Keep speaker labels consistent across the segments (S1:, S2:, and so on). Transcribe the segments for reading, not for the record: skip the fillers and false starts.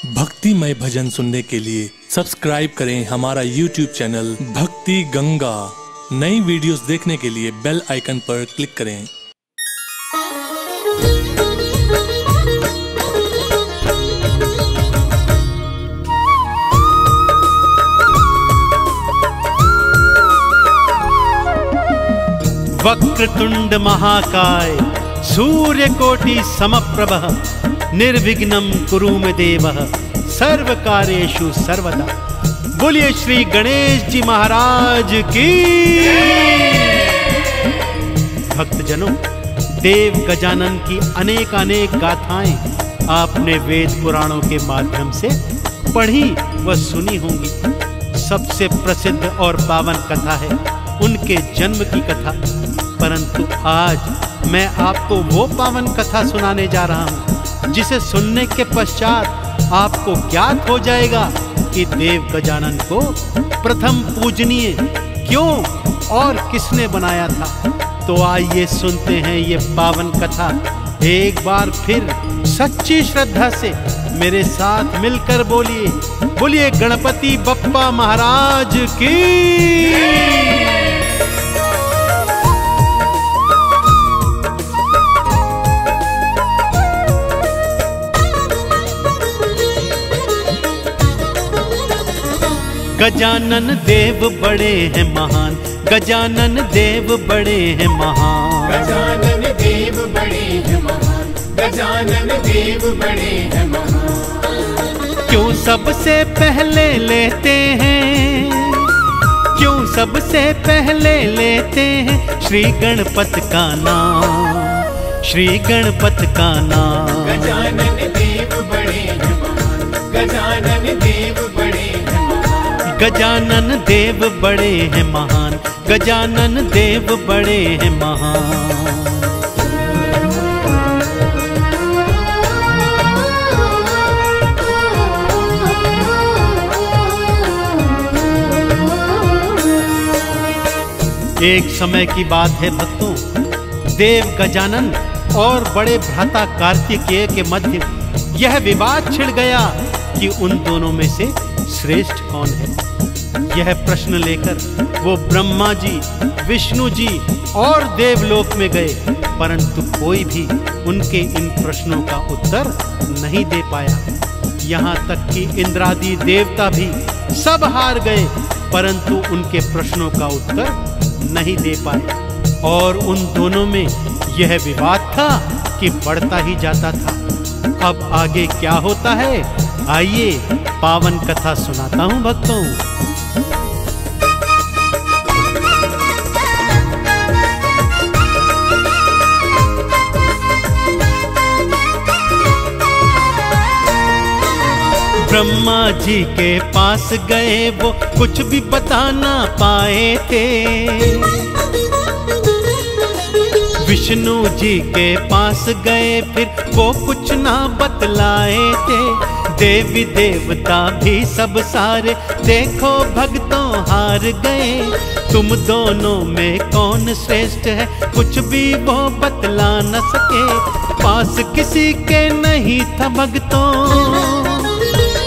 S1: भक्तिमय भजन सुनने के लिए सब्सक्राइब करें हमारा YouTube चैनल भक्ति गंगा। नई वीडियोस देखने के लिए बेल आइकन पर क्लिक करें।
S2: वक्रतुंड महाकाय सूर्यकोटि समप्रभः निर्विघ्नं कुरु मे देवः सर्वकार्येषु सर्वदा। बोलिए श्री गणेश जी महाराज की। भक्तजनों, देव गजानन की अनेक अनेक गाथाएं आपने वेद पुराणों के माध्यम से पढ़ी व सुनी होंगी। सबसे प्रसिद्ध और पावन कथा है उनके जन्म की कथा, परंतु आज मैं आपको वो पावन कथा सुनाने जा रहा हूं जिसे सुनने के पश्चात आपको ज्ञात हो जाएगा कि देव गजानन को प्रथम पूजनीय क्यों और किसने बनाया था। तो आइए सुनते हैं ये पावन कथा एक बार फिर सच्ची श्रद्धा से मेरे साथ मिलकर बोलिए, बोलिए गणपति बप्पा महाराज की। गजानन देव बड़े हैं महान, गजानन देव बड़े हैं महान,
S3: गजानन देव बड़े हैं महान, गजानन देव बड़े हैं महान।
S2: क्यों सबसे पहले लेते हैं, क्यों सबसे पहले लेते हैं श्री गणपत का नाम, श्री गणपत का नाम।
S3: गजानन देव बड़े हैं महान, गजानन देव बड़े हैं महान,
S2: गजानन देव बड़े हैं महान, गजानन देव बड़े हैं महान। एक समय की बात है भक्तों, देव गजानन और बड़े भ्राता कार्तिकेय के मध्य यह विवाद छिड़ गया कि उन दोनों में से श्रेष्ठ कौन है। यह प्रश्न लेकर वो ब्रह्मा जी, विष्णु जी और देवलोक में गए, परंतु कोई भी उनके इन प्रश्नों का उत्तर नहीं दे पाया। यहाँ तक कि इंद्रादि देवता भी सब हार गए, परंतु उनके प्रश्नों का उत्तर नहीं दे पाए। और उन दोनों में यह विवाद था कि बढ़ता ही जाता था। अब आगे क्या होता है, आइए पावन कथा सुनाता हूं भक्तों। ब्रह्मा जी के पास गए, वो कुछ भी बता ना पाए थे। विष्णु जी के पास गए, फिर वो कुछ ना बतलाए थे। देवी देवता भी सब सारे देखो भक्तों हार गए। तुम दोनों में कौन श्रेष्ठ है कुछ भी वो बतला न सके। पास किसी के नहीं था भक्तों,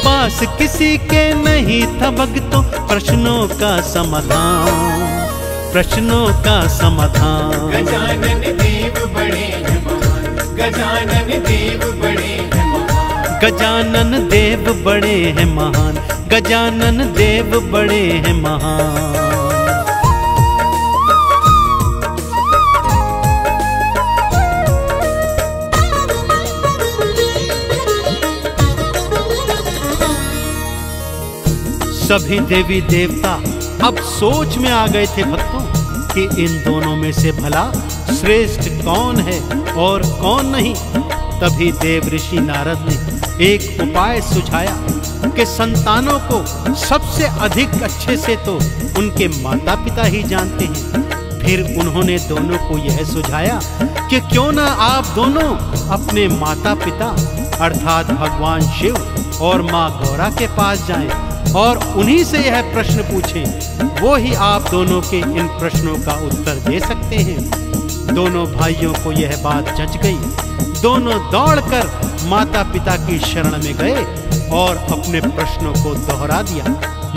S2: पास किसी के नहीं था भक्तों प्रश्नों का समाधान, प्रश्नों का समाधान।
S3: गजानन देव बड़े हैं महान, गजानन देव बड़े हैं महान,
S2: गजानन देव बड़े हैं महान, गजानन देव बड़े हैं महान। सभी देवी देवता अब सोच में आ गए थे भक्तों कि इन दोनों में से भला श्रेष्ठ कौन है और कौन नहीं। तभी देव ऋषि नारद ने एक उपाय सुझाया कि संतानों को सबसे अधिक अच्छे से तो उनके माता पिता ही जानते हैं। फिर उन्होंने दोनों को यह सुझाया कि क्यों ना आप दोनों अपने माता पिता अर्थात भगवान शिव और माँ गौरा के पास जाएं और उन्हीं से यह प्रश्न पूछें। वो ही आप दोनों के इन प्रश्नों का उत्तर दे सकते हैं। दोनों भाइयों को यह बात जच गई। दोनों दौड़कर माता पिता की शरण में गए और अपने प्रश्नों को दोहरा दिया।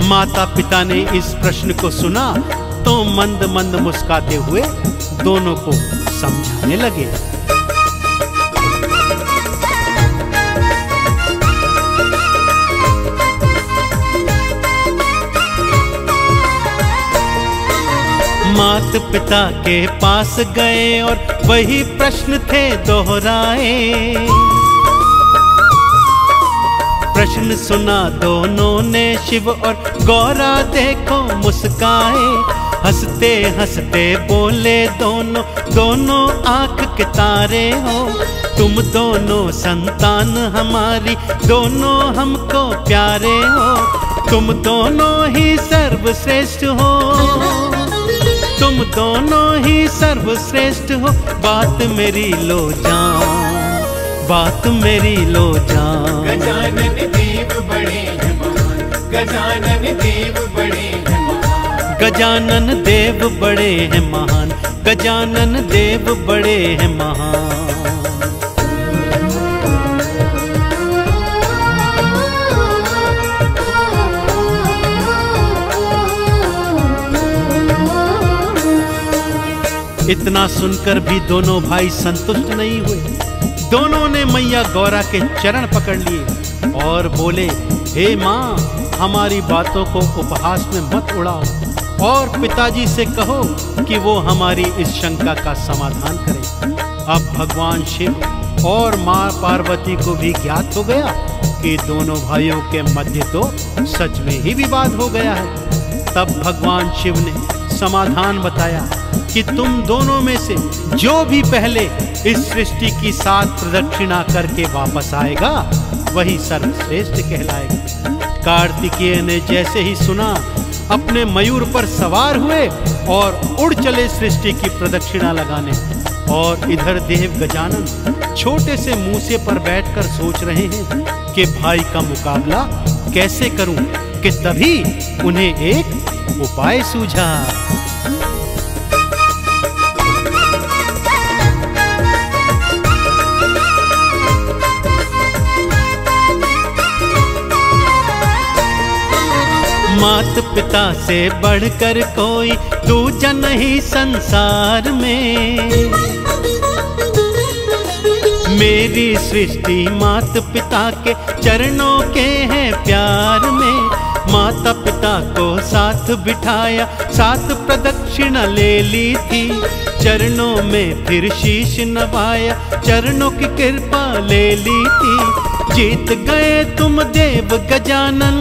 S2: माता पिता ने इस प्रश्न को सुना तो मंद मंद मुस्कुराते हुए दोनों को समझाने लगे। मात पिता के पास गए और वही प्रश्न थे दोहराए। प्रश्न सुना दोनों ने, शिव और गौरा देखो मुस्काए। हंसते हंसते बोले दोनों, दोनों आंख के तारे हो। तुम दोनों संतान हमारी, दोनों हमको प्यारे हो। तुम दोनों ही सर्वश्रेष्ठ हो, तुम दोनों ही सर्वश्रेष्ठ हो। बात मेरी लो जान, बात मेरी लो जान।
S3: गजानन देव बड़े हैं महान, गजानन देव बड़े हैं महान।
S2: गजानन देव बड़े हैं महान, गजानन देव बड़े हैं महान। इतना सुनकर भी दोनों भाई संतुष्ट नहीं हुए। दोनों ने मैया गौरा के चरण पकड़ लिए और बोले, हे माँ, हमारी बातों को उपहास में मत उड़ाओ और पिताजी से कहो कि वो हमारी इस शंका का समाधान करें। अब भगवान शिव और माँ पार्वती को भी ज्ञात हो गया कि दोनों भाइयों के मध्य तो सच में ही विवाद हो गया है। तब भगवान शिव ने समाधान बताया कि तुम दोनों में से जो भी पहले इस सृष्टि की 7 प्रदक्षिणा करके वापस आएगा वही सर्वश्रेष्ठ कहलाएगा। कार्तिकेय ने जैसे ही सुना अपने मयूर पर सवार हुए और उड़ चले सृष्टि की प्रदक्षिणा लगाने। और इधर देव गजानन छोटे से मूसे पर बैठकर सोच रहे हैं कि भाई का मुकाबला कैसे करूं, कि तभी उन्हें एक उपाय सूझा। मात पिता से बढ़कर कोई दूजा नहीं संसार में। मेरी सृष्टि मात पिता के चरणों के हैं प्यार में। माता पिता को साथ बिठाया, 7 प्रदक्षिणा ले ली थी। चरणों में फिर शीश नवाया, चरणों की कृपा ले ली थी। जीत गए तुम देव गजानन,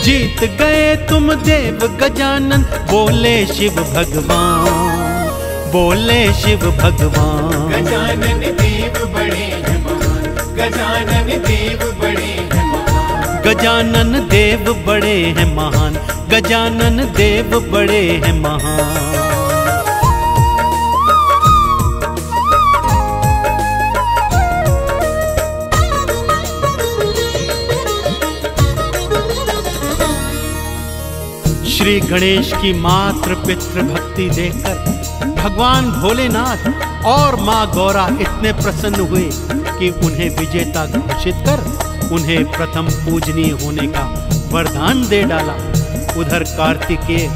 S2: जीत गए तुम देव गजानन। बोले शिव भगवान, बोले शिव भगवान।
S3: गजानन देव बड़े हैं महान, गजानन देव बड़े हैं महान।
S2: गजानन देव बड़े हैं महान, गजानन देव बड़े हैं महान। श्री गणेश की मात्र पितृ भक्ति देखकर भगवान भोलेनाथ और माँ गौरा इतने प्रसन्न हुए कि उन्हें विजेता घोषित कर उन्हें प्रथम पूजनीय होने का वरदान दे डाला। उधर कार्तिकेय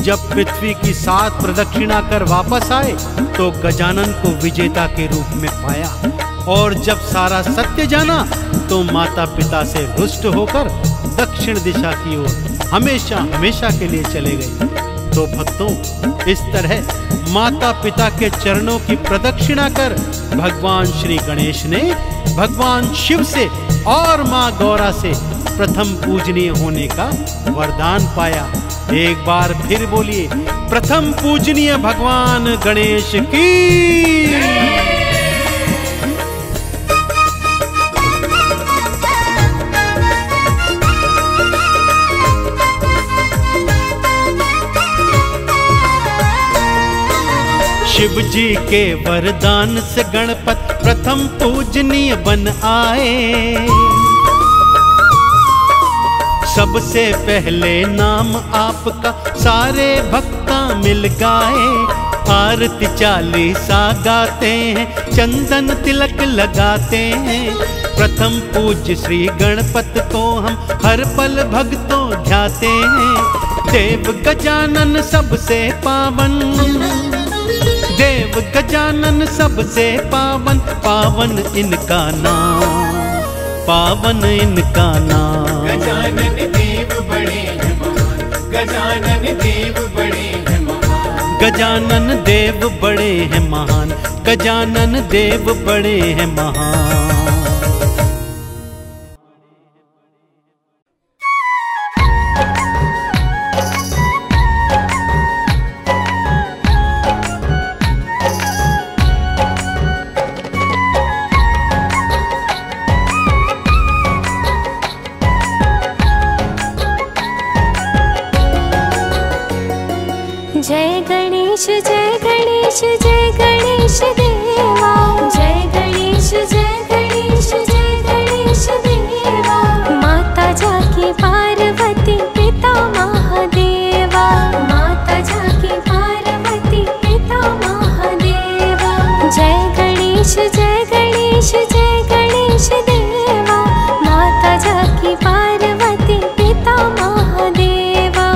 S2: जब पृथ्वी की 7 प्रदक्षिणा कर वापस आए तो गजानन को विजेता के रूप में पाया। और जब सारा सत्य जाना तो माता पिता से रुष्ट होकर दक्षिण दिशा की ओर हमेशा हमेशा के लिए चले गए। तो भक्तों, इस तरह माता पिता के चरणों की प्रदक्षिणा कर भगवान श्री गणेश ने भगवान शिव से और माँ गौरा से प्रथम पूजनीय होने का वरदान पाया। एक बार फिर बोलिए, प्रथम पूजनीय भगवान गणेश की। शिव जी के वरदान से गणपत प्रथम पूजनीय बन आए। सबसे पहले नाम आपका सारे भक्ता मिल गाए। आरती चालीसा गाते हैं, चंदन तिलक लगाते हैं। प्रथम पूज्य श्री गणपत को हम हर पल भक्तों ध्याते हैं। देव गजानन सबसे पावन, देव गजानन सबसे पावन, पावन इनका नाम, पावन इनका नाम।
S3: गजानन देव बड़े हैं महान, गजानन देव बड़े हैं महान।
S2: गजानन देव बड़े हैं महान, गजानन देव बड़े हैं महान।
S4: जय गणेश जय गणेश जय गणेश देवा, जय गणेश जय गणेश जय गणेश देवा। माता जाकी पार्वती पिता महादेवा, माता जाकी पार्वती पिता महादेवा। जय गणेश जय गणेश जय गणेश देवा, माता जाकी पार्वती पिता महादेवा।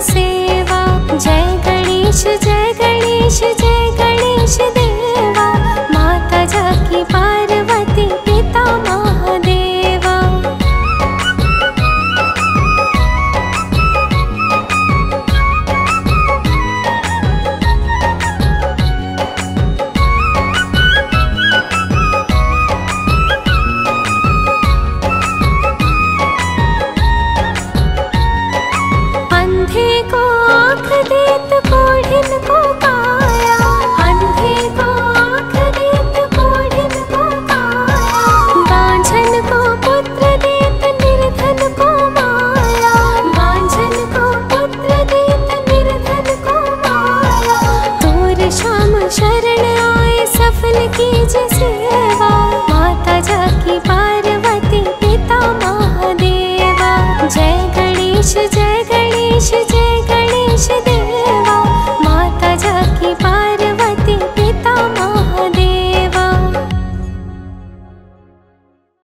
S4: सेवा जय गणेश जय गणेश जय गणेश देवा, माता जाकी पार्वती पिता महादेवा। अंधे को आँख देत कोढ़िन को काया, अंधे को आँख देत कोढ़िन को काया। बांझन को पुत्र देत निर्धन को माया, बांझन को पुत्र देत निर्धन को माया। तोर श्याम शरण आए सफल कीजे सेवा, माता जाकी पार्वती पिता महादेवा। जय गणेश जय गणेश